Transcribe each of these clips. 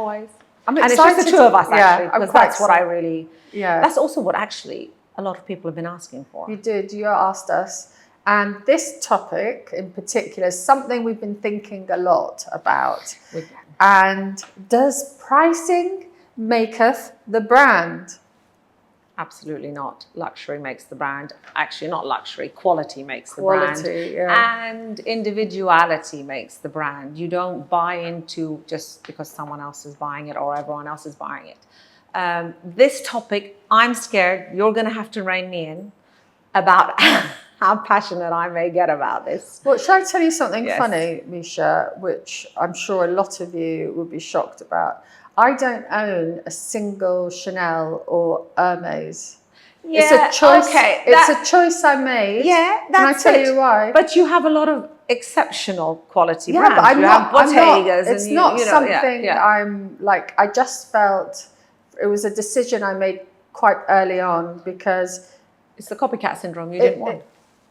boys. I'm and excited. it's just the two of us, actually, because that's what I really... Yeah. That's also what actually a lot of people have been asking for. You did. You asked us. And this topic in particular is something we've been thinking a lot about. And does pricing maketh the brand? Absolutely not. Luxury makes the brand. Actually, not luxury. Quality makes the brand. Yeah. And individuality makes the brand. You don't buy into just because someone else is buying it or everyone else is buying it. This topic, I'm scared you're going to have to rein me in about how passionate I may get about this. Well, shall I tell you something funny, Misha, which I'm sure a lot of you would be shocked about? I don't own a single Chanel or Hermes. Yeah, it's a choice. Okay, it's a choice I made. Yeah, that's Can I tell you why? But you have a lot of exceptional quality brands. But I'm not. It's not something I'm like. I just felt it was a decision I made quite early on because it's the copycat syndrome you didn't want.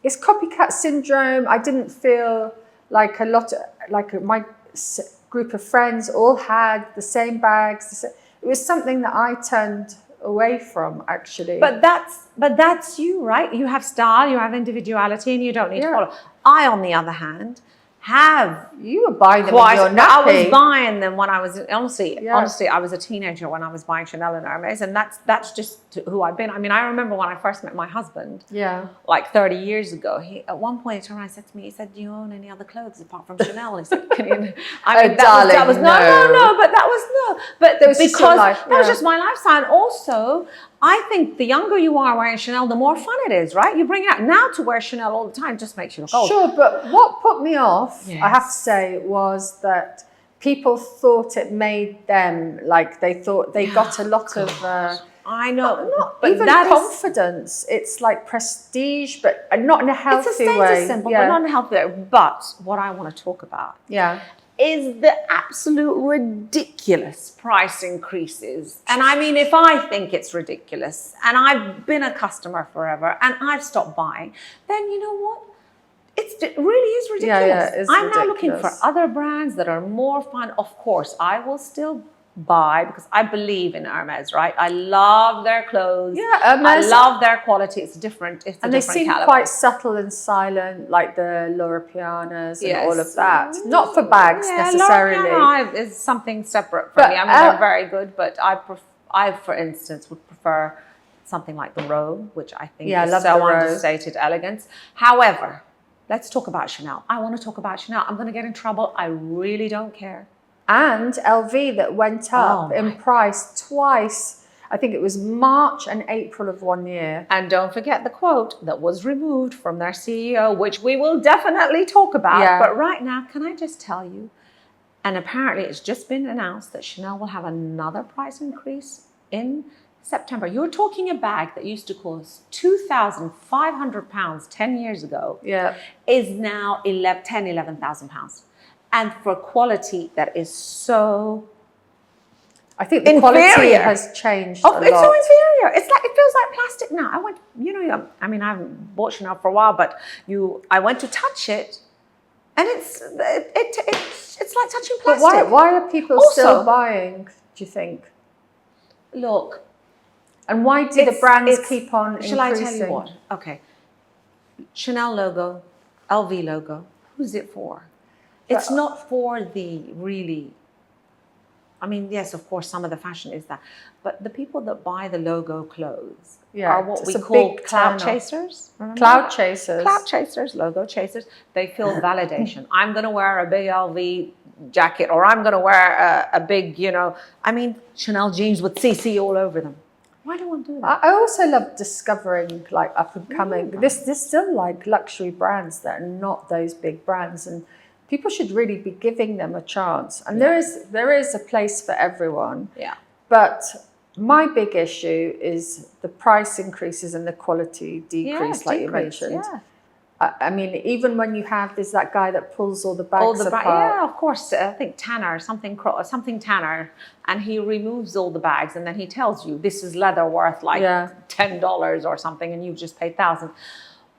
It's copycat syndrome. I didn't feel like my group of friends all had the same bags. It was something that I turned away from, actually. But that's you, right? You have style, you have individuality, and you don't need to follow. I, on the other hand, you were buying them when you're nappy. I was buying them when I was honestly, I was a teenager when I was buying Chanel and Hermes, and that's just who I've been. I mean, I remember when I first met my husband, like 30 years ago. He at one point he turned around and said to me, he said, "Do you own any other clothes apart from Chanel?" He said, "Can you?" I mean, that was no, but that was no, but that was just my lifestyle. And also, I think the younger you are wearing Chanel, the more fun it is, right? You bring it out. Now to wear Chanel all the time just makes you look old. Sure, but what put me off, I have to say, was that people thought it made them, like they thought they got a lot of... I know. But even confidence. It's like prestige, but not in a healthy way. It's a status symbol, but not in a healthy way. But what I want to talk about is the absolute ridiculous price increases. And I mean, if I think it's ridiculous and I've been a customer forever and I've stopped buying, then you know what? It really is ridiculous. I'm now looking for other brands that are more fun. Of course, I will still buy because I believe in Hermes, right? I love their clothes. Yeah, Hermes. I love their quality. It's different. It's a different caliber. And they seem quite subtle and silent, like the Laura Pianas and all of that. Not for bags necessarily. Laura Piana is something separate from me. I mean, they're very good, but I, for instance, would prefer something like the Robe, which I think is so understated elegance. However, let's talk about Chanel. I want to talk about Chanel. I'm going to get in trouble. I really don't care. And LV that went up in price twice. I think it was March and April of one year. And don't forget the quote that was removed from their CEO, which we will definitely talk about. Yeah. But right now, can I just tell you, and apparently it's just been announced that Chanel will have another price increase in September. You're talking a bag that used to cost £2,500 10 years ago is now £11,000. And for quality that is so I think the quality has changed a lot. It's so inferior. It's like, it feels like plastic now. I went, I mean, I haven't bought Chanel for a while, but I went to touch it and it's like touching plastic. But why are people still buying, do you think? Look. And why do the brands keep on increasing? Shall I tell you what? Okay. Chanel logo, LV logo, who's it for? It's not for the really, I mean, yes, of course, some of the fashion is that, but the people that buy the logo clothes are what we call cloud chasers. Cloud chasers. Cloud chasers, logo chasers. They feel validation. I'm going to wear a big LV jacket, or I'm going to wear a big, I mean, Chanel jeans with CC all over them. Why do I want to do that? I also love discovering like up and coming. There's still like luxury brands that are not those big brands, and people should really be giving them a chance. And there is a place for everyone. Yeah. But my big issue is the price increases and the quality decrease, like you mentioned. Yeah. I mean, even when there's that guy that pulls all the bags apart. Yeah, of course. I think Tanner, something Tanner, and he removes all the bags and then he tells you this is leather worth like $10 or something, and you've just paid thousands.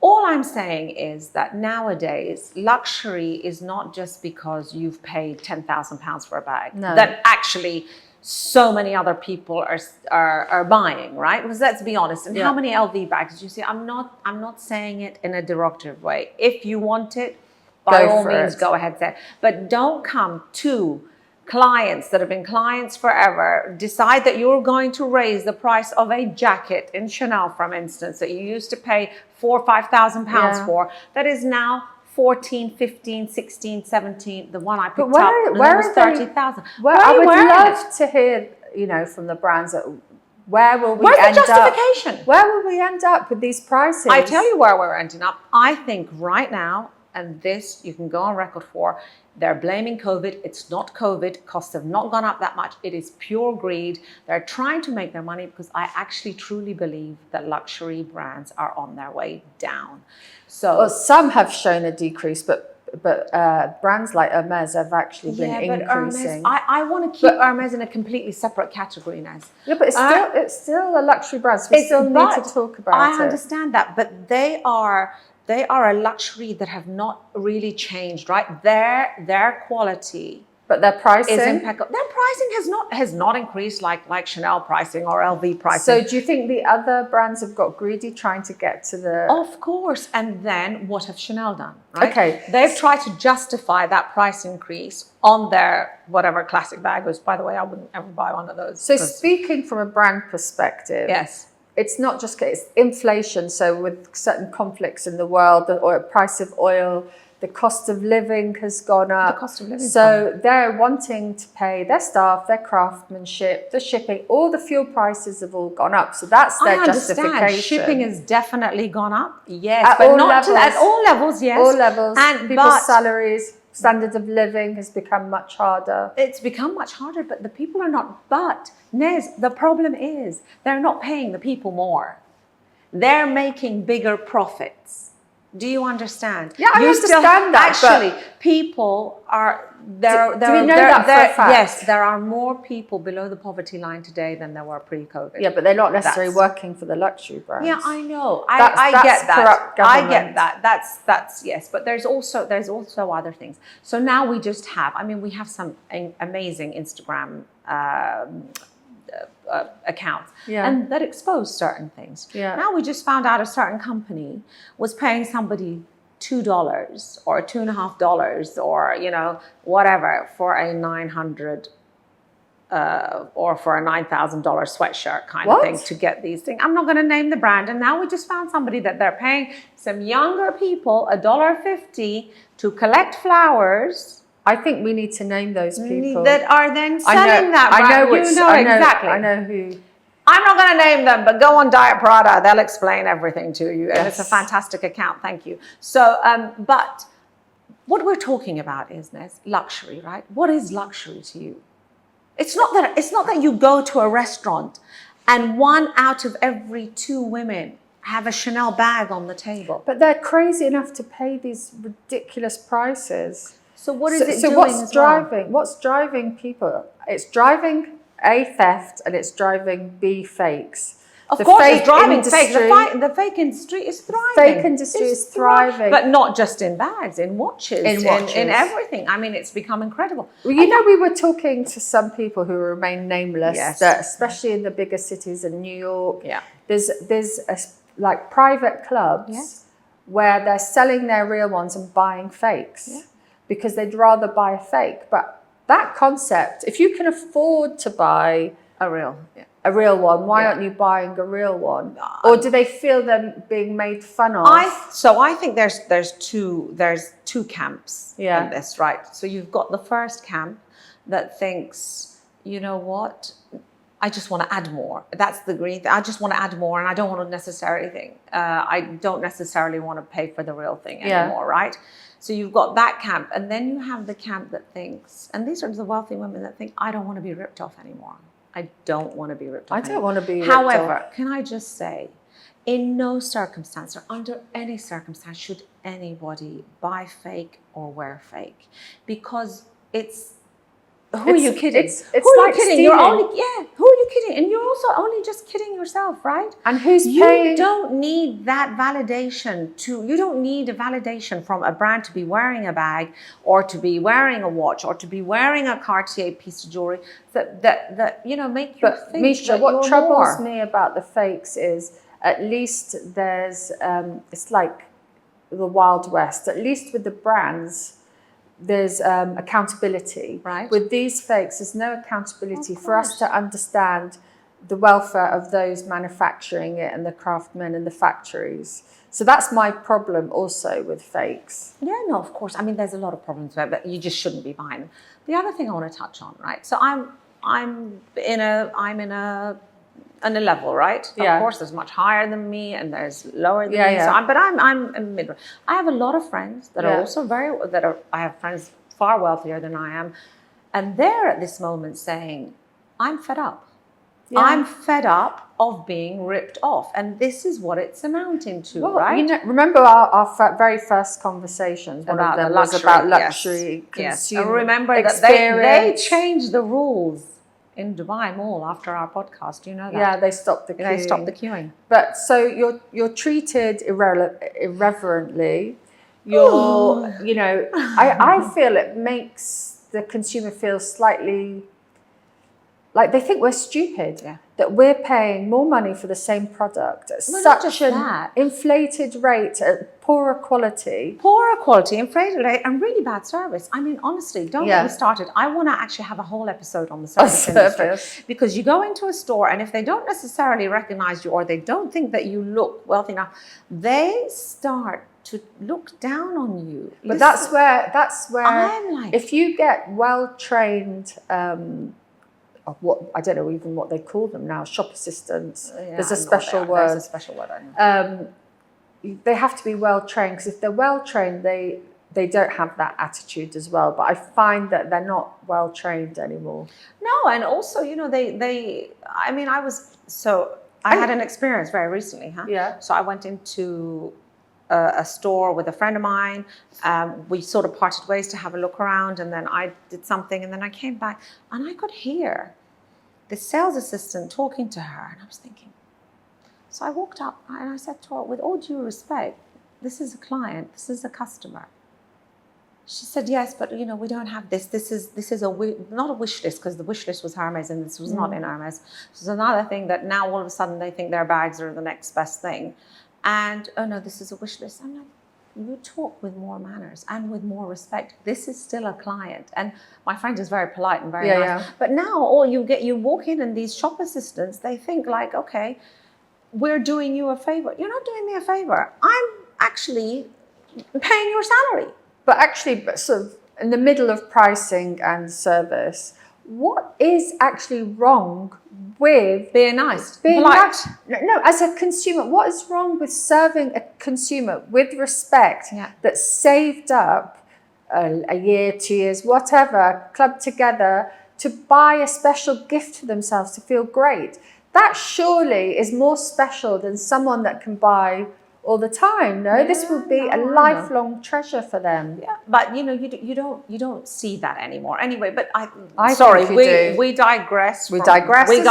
All I'm saying is that nowadays, luxury is not just because you've paid £10,000 for a bag. No. That actually so many other people are buying, right? Because let's be honest. And how many LV bags do you see? I'm not saying it in a derogatory way. If you want it, by all means, go ahead, say it. But don't come to clients that have been clients forever, decide that you're going to raise the price of a jacket in Chanel, for instance, that you used to pay £4,000 or £5,000 for, that is now 14, 15, 16, 17. The one I picked up was 30,000. I would love to hear, you know, from the brands that where will we end up? Where's the justification? Where will we end up with these prices? I tell you where we're ending up. I think right now, and this you can go on record for, they're blaming COVID. It's not COVID. Costs have not gone up that much. It is pure greed. They're trying to make their money, because I actually truly believe that luxury brands are on their way down. So well, some have shown a decrease, but brands like Hermes have actually been increasing. Hermes, I want to keep Hermes in a completely separate category, Nez. Yeah, but it's still a luxury brand, so we still need to talk about it. I understand that, but they are a luxury that have not really changed, right? Their quality, but their pricing is impeccable. Their pricing has not increased like Chanel pricing or LV pricing. So do you think the other brands have got greedy trying to get to the? Of course. And then what have Chanel done? Right? Okay, they've tried to justify that price increase on their whatever classic bag was. By the way, I wouldn't ever buy one of those. So speaking from a brand perspective, yes. It's not just it's inflation. So with certain conflicts in the world, the price of oil, the cost of living has gone up. The cost of living. So they're wanting to pay their staff, their craftsmanship, the shipping, all the fuel prices have all gone up. So that's their justification. Shipping has definitely gone up. Yes, but not at all levels. Yes, all levels. And people's salaries. Standard of living has become much harder. It's become much harder, but the people are not. But, Nez, the problem is they're not paying the people more. They're making bigger profits. Do you understand? Yeah, I understand that. Actually, people are... Do we know that for a fact? Yes, there are more people below the poverty line today than there were pre-COVID. Yeah, but they're not necessarily working for the luxury brands. Yeah, I know. I get that. Corrupt I get that. That's yes. But there's also other things. So now we just have. I mean, we have some amazing Instagram accounts, and that expose certain things. Yeah. Now we just found out a certain company was paying somebody $2 or $2.50 or, you know, whatever for a $900 or for a $9,000 sweatshirt kind of thing to get these things. I'm not going to name the brand. And now we just found somebody that they're paying some younger people $1.50 to collect flowers. I think we need to name those people that are then selling that brand. I know who. I'm not going to name them, but go on Diet Prada. They'll explain everything to you. And it's a fantastic account. Thank you. So, but what we're talking about is, Nez, luxury, right? What is luxury to you? It's not that you go to a restaurant and 1 out of every 2 women have a Chanel bag on the table. But they're crazy enough to pay these ridiculous prices. So what is it doing? What's driving people? It's driving A, theft, and it's driving B, fakes. Of course, it's driving fakes. The fake industry is thriving. Fake industry is thriving. But not just in bags, in watches, in everything. I mean, it's become incredible. Well, you know, we were talking to some people who remain nameless, that especially in the bigger cities in New York, there's like private clubs where they're selling their real ones and buying fakes because they'd rather buy a fake. But that concept, if you can afford to buy a real one, why aren't you buying a real one? Or do they feel them being made fun of? I think there's two camps in this, right? So you've got the first camp that thinks, you know what, I just want to add more. That's the green thing. I just want to add more, and I don't want to necessarily want to pay for the real thing anymore, right? So you've got that camp, and then you have the camp that thinks, and these are the wealthy women that think, I don't want to be ripped off anymore. I don't want to be ripped off. I don't want to be ripped off. However, can I just say, in no circumstance or under any circumstance should anybody buy fake or wear fake, because who are you kidding? Who are you kidding? Who are you kidding? And you're also only just kidding yourself, right? And who's You paying? don't need that validation you don't need a validation from a brand to be wearing a bag or to be wearing a watch or to be wearing a Cartier piece of jewelry that you know, make you But think Misha, that what you're troubles more. me about the fakes is at least there's, it's like the Wild West, at least with the brands, there's accountability. Right. With these fakes, there's no accountability for us to understand the welfare of those manufacturing it and the craftsmen and the factories. So that's my problem also with fakes. Yeah, no, of course. I mean, there's a lot of problems there, but you just shouldn't be buying them. The other thing I want to touch on, right? So I'm in a level, right? Yeah. Of course, there's much higher than me, and there's lower than me. Yeah. So I'm in mid. I have a lot of friends that are also I have friends far wealthier than I am, and they're at this moment saying, "I'm fed up. Yeah. I'm fed up of being ripped off," and this is what it's amounting to, right? You know, remember our very first conversations. One of them was about luxury consumer. And remember experience. that they changed the rules in Dubai Mall after our podcast. Do you know that? Yeah, they stopped the queuing. They stopped the queuing. But so you're treated irreverently. You're, you know, I feel it makes the consumer feel slightly like they think we're stupid. Yeah. That we're paying more money for the same product at such an inflated rate, at poorer quality. Poorer quality, inflated rate, and really bad service. I mean, honestly, don't get me started. I want to actually have a whole episode on the service industry. Because you go into a store, and if they don't necessarily recognize you or they don't think that you look wealthy enough, they start to look down on you. But that's where I'm like, if you get well-trained what I don't know even what they call them now, shop assistants. There's a special word. There's a special word. I know. They have to be well trained, because if they're well trained, they don't have that attitude as well. But I find that they're not well trained anymore. No, and also, you know, I mean, I had an experience very recently, Yeah. So I went into a store with a friend of mine. We sort of parted ways to have a look around, and then I did something, and then I came back, and I could hear the sales assistant talking to her, and I was thinking. So I walked up and I said to her, with all due respect, this is a client, this is a customer. She said, yes, but you know, we don't have this. This is not a wish list, because the wish list was Hermes and this was not in Hermes. So it's another thing that now all of a sudden they think their bags are the next best thing. And, oh no, this is a wish list. I'm like, you talk with more manners and with more respect. This is still a client. And my friend is very polite and very nice. Yeah. But now you walk in and these shop assistants, they think like, okay, we're doing you a favor. You're not doing me a favor. I'm actually paying your salary. But actually, sort of in the middle of pricing and service, what is actually wrong with being nice, being polite? No, as a consumer, what is wrong with serving a consumer with respect that saved up a year, 2 years, whatever, clubbed together to buy a special gift for themselves to feel great? That surely is more special than someone that can buy all the time. This will be a lifelong treasure for them. Yeah, but you know, you don't see that anymore. Anyway, but I sorry, think we digress. We digress as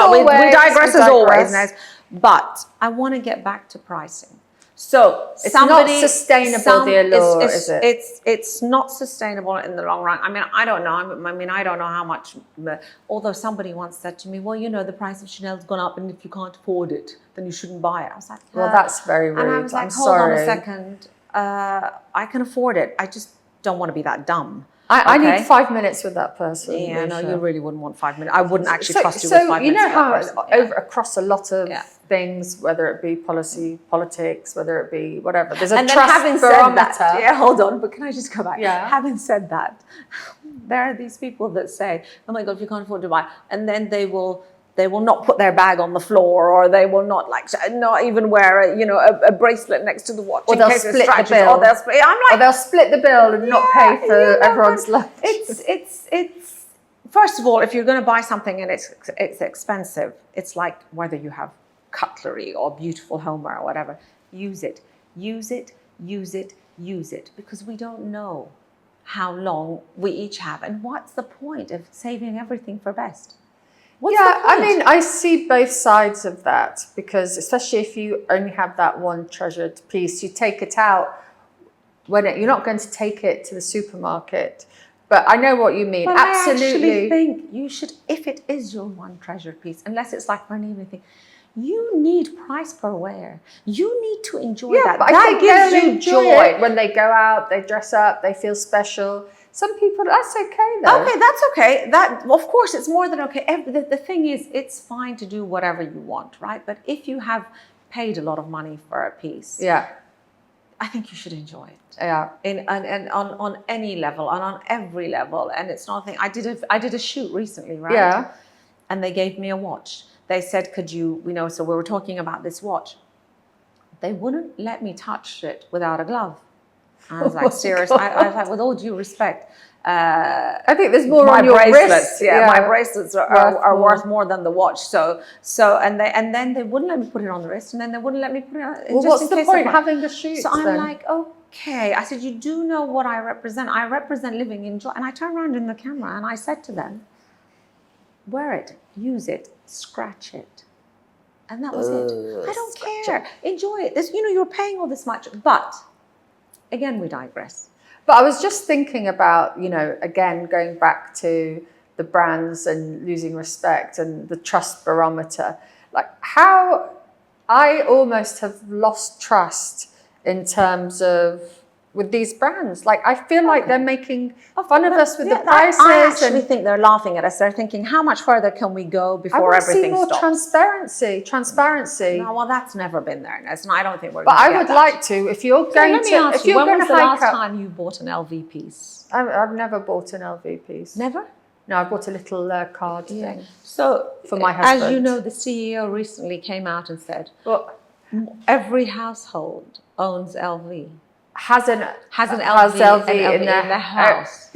always, Nez. But I want to get back to pricing. So it's not sustainable, the allure, is it? It's not sustainable in the long run. I mean, I don't know. I don't know how much. Although somebody once said to me, well, you know, the price of Chanel's gone up, and if you can't afford it, then you shouldn't buy it. I was like, well, that's very rude. And I was like, hold on a second. I can afford it. I just don't want to be that dumb. I need 5 minutes with that person. Yeah, no, you really wouldn't want 5 minutes. I wouldn't actually trust you with 5 minutes. So you know how across a lot of things, whether it be politics, whether it be whatever, there's a trust barometer. Hold on, but can I just go back? Yeah. Having said that, there are these people that say, oh my God, if you can't afford to buy, and then they will not put their bag on the floor, or they will not not even wear a bracelet next to the watch, or they'll split the bill. Or they'll split the bill and not pay for everyone's lunch. It's first of all, if you're going to buy something and it's expensive, it's like whether you have cutlery or beautiful homeware or whatever, use it, because we don't know how long we each have, and what's the point of saving everything for best? What's the point? I mean, I see both sides of that, because especially if you only have that one treasured piece, you take it out you're not going to take it to the supermarket. But I know what you mean. But Absolutely. I actually think you should, if it is your one treasured piece, unless it's like for an evening thing, you need price per wear. You need to enjoy that. But that I think gives they'll you enjoy it joy. when they go out, they dress up, they feel special. Some people, that's okay though. Okay, that's okay. That, of course, it's more than okay. The thing is, it's fine to do whatever you want, right? But if you have paid a lot of money for a piece, I think you should enjoy it. Yeah. And on any level and on every level. And it's not a thing. I did a shoot recently, right? Yeah. And they gave me a watch. They said, could you, so we were talking about this watch. They wouldn't let me touch it without a glove. I was like, serious. I was like, with all due respect. I think there's more on your wrists. Yeah, my bracelets are worth more than the watch. So and then they wouldn't let me put it on the wrist, and then they wouldn't let me put it on. Well, what's the point having the shoot? So I'm like, okay. I said, you do know what I represent. I represent living in joy. And I turned around in the camera and I said to them, wear it, use it, scratch it. And that was it. I don't care. Enjoy it. You're paying all this much. But again, we digress. But I was just thinking about, again, going back to the brands and losing respect and the trust barometer, like how I almost have lost trust in terms of with these brands. Like I feel like they're making fun of us with the prices. I actually think they're laughing at us. They're thinking, how much further can we go before everything stops? I want to see more transparency. No, well, that's never been there, Nez, and I don't think we're But going to I would like to. If you're going to, ask if you're when going was to the hike last up, time you bought an LV piece? I've never bought an LV piece. Never? No, I bought a little card thing. So for my husband. As you know, the CEO recently came out and said, well, every household owns LV. Has an LV in their house.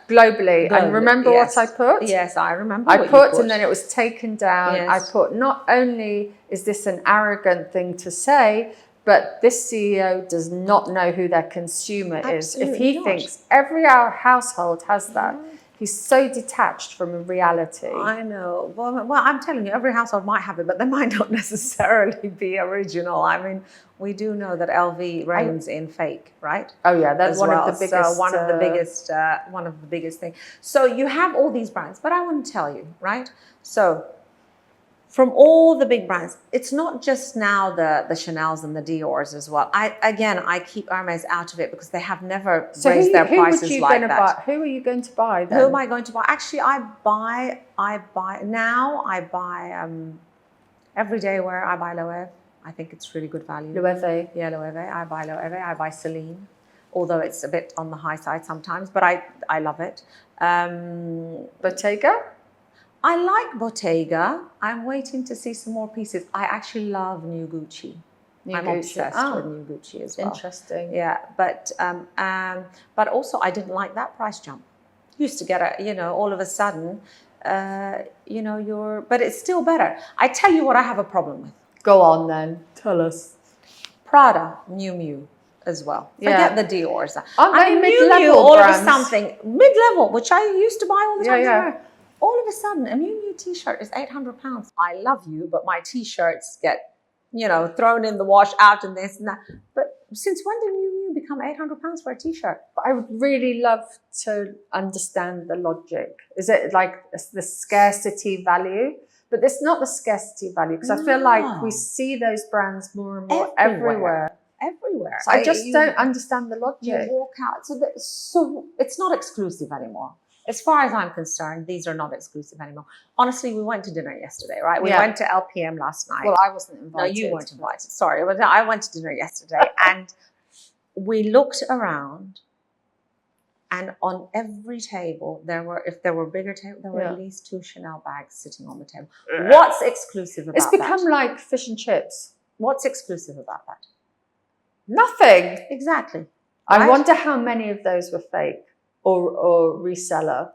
Globally. And remember what I put? Yes, I remember. I put, and then it was taken down. Yes. I put, not only is this an arrogant thing to say, but this CEO does not know who their consumer is. If he thinks every household has that, he's so detached from reality. I know. Well, I'm telling you, every household might have it, but they might not necessarily be original. I mean, we do know that LV reigns in fake, right? Oh yeah, that's one of the biggest. So one of the biggest things. So you have all these brands, but I want to tell you, right? So from all the big brands, it's not just now the Chanels and the Dior's as well. I keep Hermes out of it because they have never raised their prices like that. Who are you going to buy then? Who am I going to buy? Actually, I buy everyday wear. I buy Loewe. I think it's really good value. Loewe. Yeah, Loewe. I buy Loewe. I buy Celine, although it's a bit on the high side sometimes, but I love it. Bottega? I like Bottega. I'm waiting to see some more pieces. I actually love New Gucci. I'm obsessed with New Gucci as well. Interesting. Yeah, but also I didn't like that price jump. Used to get all of a sudden, but it's still better. I tell you what I have a problem with. Go on then. Tell us. Prada, Miu Miu as well. Forget the Dior's. Mid-level all brands. of a something. Mid-level, which I used to buy all the time. Yeah. All of a sudden, a Miu Miu t-shirt is £800. I love you, but my t-shirts get, thrown in the wash, out and this and that. But since when did Miu Miu become £800 for a t-shirt? I would really love to understand the logic. Is it like the scarcity value? But it's not the scarcity value, because I feel like we see those brands more and more everywhere. So I just don't understand the logic. You walk out. So it's not exclusive anymore. As far as I'm concerned, these are not exclusive anymore. Honestly, we went to dinner yesterday, right? We went to LPM last night. Well, I wasn't invited. No, you weren't invited. Sorry. But I went to dinner yesterday and we looked around, and on every table, if there were bigger tables, there were at least 2 Chanel bags sitting on the table. What's exclusive about that? It's become like fish and chips. What's exclusive about that? Nothing. Exactly. I wonder how many of those were fake. Or reseller.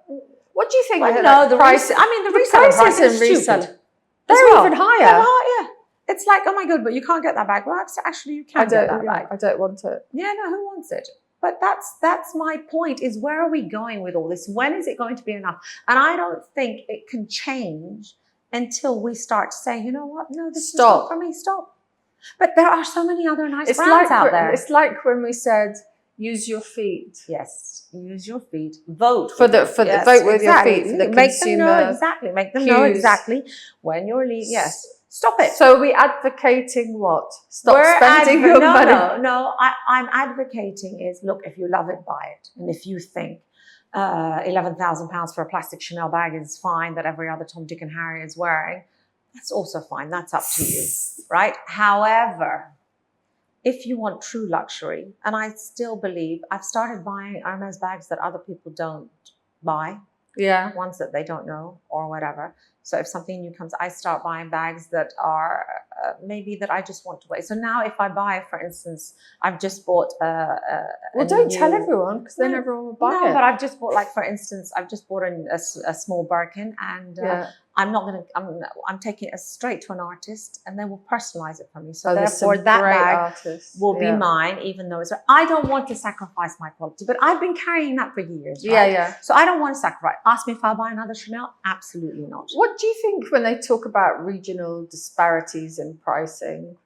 What do you think? The price. The reseller prices in reseller. They're even higher. Yeah. It's like, oh my God, but you can't get that bag. Well, actually, you can get that bag. I don't want it. Yeah, no, who wants it? But that's my point, is where are we going with all this? When is it going to be enough? And I don't think it can change until we start to say, you know what, no, this is Stop. not for me, stop. But there are so many other nice It's brands like out there. It's like when we said, use your feet. Yes, use your feet. Vote Vote with your feet for the Make consumer. them know exactly. Make them know exactly when you're leaving. Yes, stop it. So are we advocating what? Stop spending your money. No. I'm advocating is, look, if you love it, buy it. And if you think £11,000 for a plastic Chanel bag is fine, that every other Tom, Dick and Harry is wearing, that's also fine. That's up to you, right? However, if you want true luxury, and I still believe, I've started buying Hermes bags that other people don't buy. Yeah. Ones that they don't know or whatever. So if something new comes, I start buying bags that are maybe that I just want to wear. So now if I buy, for instance, I've just bought don't tell everyone, because then everyone will buy it. No, but I've just bought, like, for instance, I've just bought a small Birkin, and I'm taking it straight to an artist, and they will personalize it for me. So therefore that bag will be mine, even though I don't want to sacrifice my quality, but I've been carrying that for years, right? Yeah. So I don't want to sacrifice. Ask me if I'll buy another Chanel. Absolutely not. What do you think when they talk about regional disparities in pricing?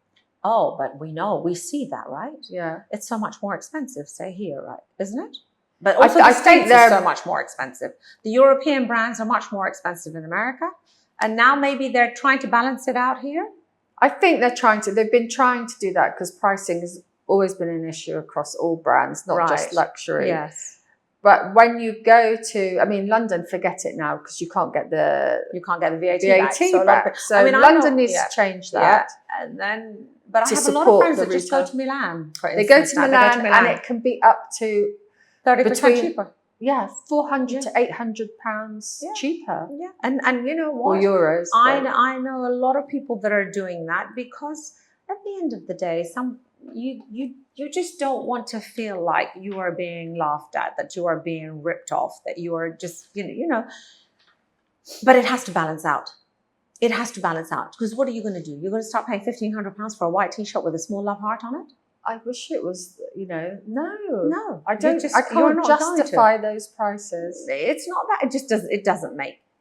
Oh, but we see that, right? Yeah. It's so much more expensive, say here, right? Isn't it? But also I think States they're so much more expensive. The European brands are much more expensive in America. And now maybe they're trying to balance it out here. I think they've been trying to do that, because pricing has always been an issue across all brands, not just luxury. Yes. But when you go to, London, forget it now, because you can't get the VAT back. So London needs to change that. Yeah. And then, but I have a lot of friends that just go to Milan, for instance. They go to Milan, and it can be up to 30% cheaper. Yeah, £400 to £800 cheaper. Yeah, and you know what? Or euros. I know a lot of people that are doing that, because at the end of the day, you just don't want to feel like you are being laughed at, that you are being ripped off, that you are just But it has to balance out. It has to balance out, because what are you going to do? You're going to start paying £1,500 for a white T-shirt with a small love heart on it? I wish it was, No, I don't. I can't justify those prices. It's not that.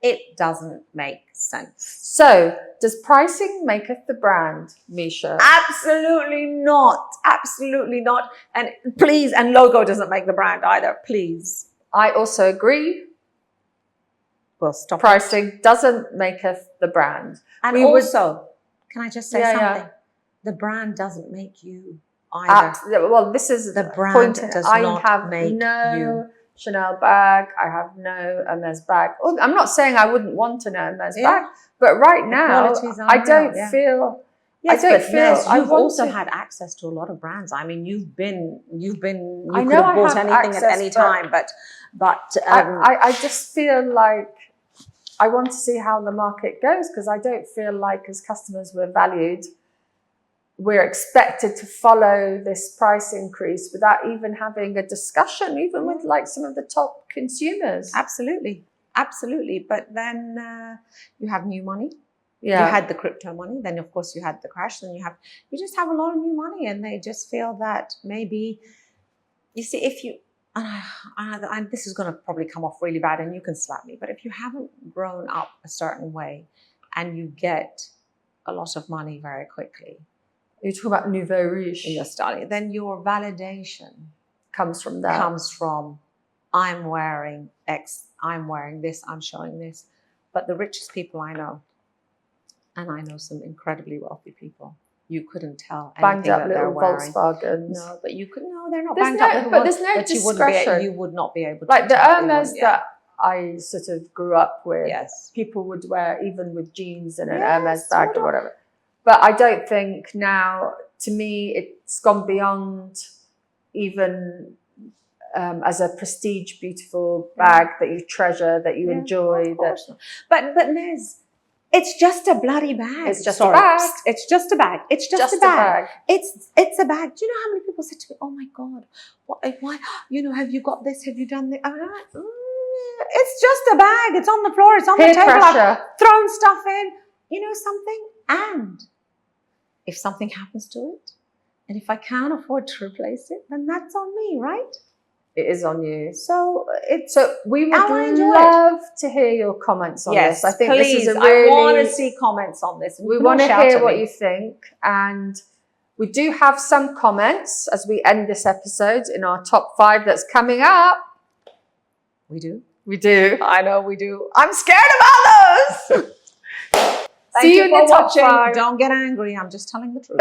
It doesn't make sense. So, does pricing make the brand, Misha? Absolutely not. Absolutely not. And please, and logo doesn't make the brand either. Please. I also agree. Well, stop. Pricing doesn't make the brand. And also, can I just say something? The brand doesn't make you either. Well, this is the brand does not make you. Chanel bag. I have no Hermes bag. I'm not saying I wouldn't want an Hermes bag, but right now I don't feel. Yes, you've also had access to a lot of brands. I mean, you could have bought anything at any time, but I just feel like I want to see how the market goes, because I don't feel like as customers we're valued. We're expected to follow this price increase without even having a discussion, even with like some of the top consumers. Absolutely. But then you have new money. Yeah. You had the crypto money. Then, of course, you had the crash. Then you just have a lot of new money, and they just feel that maybe, you see, if you, and this is going to probably come off really bad, and you can slap me, but if you haven't grown up a certain way and you get a lot of money very quickly, you talk about nouveau riche in your styling, then your validation comes from that. Comes from, I'm wearing X, I'm wearing this, I'm showing this. But the richest people I know, and I know some incredibly wealthy people, you couldn't tell anything that they're wearing. Volkswagens. No, but you could know they're not banged up little ones. But there's no discretion. You would not be able to. Like the Hermes that I sort of grew up with, yes, people would wear even with jeans and an Hermes bag or whatever. But I don't think now, to me, it's gone beyond even as a prestige, beautiful bag that you treasure, that you enjoy. But Nez, it's just a bloody bag. It's just a bag. It's just a bag. It's just a bag. It's a bag. Do you know how many people said to me, "Oh my God, why? Have you got this? Have you done this?" I'm like, it's just a bag. It's on the floor. It's on the table. I've thrown stuff in. You know something? And if something happens to it, and if I can't afford to replace it, then that's on me, right? It is on you. So we would I enjoy love to hear your comments on this. I think please. this is a really... I want to see comments on this. We want to hear what you think. And we do have some comments as we end this episode in our top 5 that's coming up. We do? We do. I know we do. I'm scared about those. See you in the top 5. Don't get angry. I'm just telling the truth.